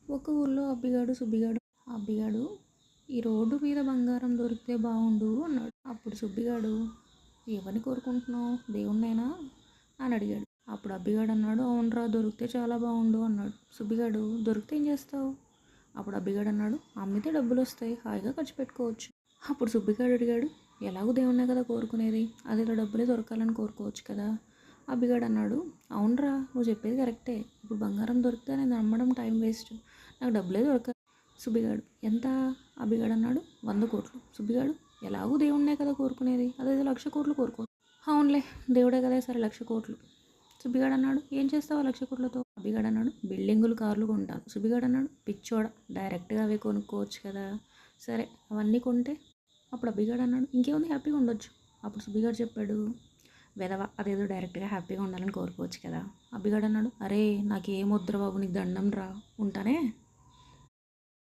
ఒక ఊర్లో అబ్బిగాడు సుబ్బిగాడు. అబ్బిగాడు ఈ రోడ్డు మీద బంగారం దొరికితే బాగుండు అన్నాడు. అప్పుడు సుబ్బిగాడు ఎవరిని కోరుకుంటున్నావు, దేవుణ్ణేనా అని అడిగాడు. అప్పుడు అబ్బిగాడు అన్నాడు, అవునరా దొరికితే చాలా బాగుండు అన్నాడు. సుబ్బిగాడు దొరికితే ఏం చేస్తావు? అప్పుడు అబ్బిగాడు అన్నాడు, అమ్మితే డబ్బులు వస్తాయి, హాయిగా ఖర్చు పెట్టుకోవచ్చు. అప్పుడు సుబ్బిగాడు అడిగాడు, ఎలాగో దేవుణ్ణే కదా కోరుకునేది, అదేదో డబ్బులే దొరకాలని కోరుకోవచ్చు కదా. అబ్బిగాడు అన్నాడు, అవునరా నువ్వు చెప్పేది కరెక్టే, ఇప్పుడు బంగారం దొరికితే నేను నమ్మడం టైం వేస్ట్, నాకు డబ్బులే దొరక. సుబ్బిగాడు ఎంత? అబ్బిగాడు అన్నాడు, 100 కోట్లు. సుబ్బిగాడు ఎలాగూ దేవుణ్ణే కదా కోరుకునేది, అదేదో 1,00,000 కోట్లు కోరుకో. అవునులే దేవుడే కదా, సరే 1,00,000 కోట్లు. సుబ్బిగాడు అన్నాడు, ఏం చేస్తావు 1,00,000 కోట్లతో? అబ్బిగాడు అన్నాడు, బిల్డింగులు కార్లు కొంటాను. సుబ్బిగాడు అన్నాడు, పిచ్చోడ, డైరెక్ట్గా అవే కొనుక్కోవచ్చు కదా. సరే అవన్నీ కొంటే? అప్పుడు అబ్బిగాడు అన్నాడు, ఇంకేముంది హ్యాపీగా ఉండొచ్చు. అప్పుడు సుబ్బిగాడు చెప్పాడు, వెధవ, అదేదో డైరెక్ట్గా హ్యాపీగా ఉండాలని కోరుకోవచ్చు కదా. అబ్బిగాడు అన్నాడు, అరే నాకేం వద్దురా బాబు, నీకు దండం రా, ఉంటానే.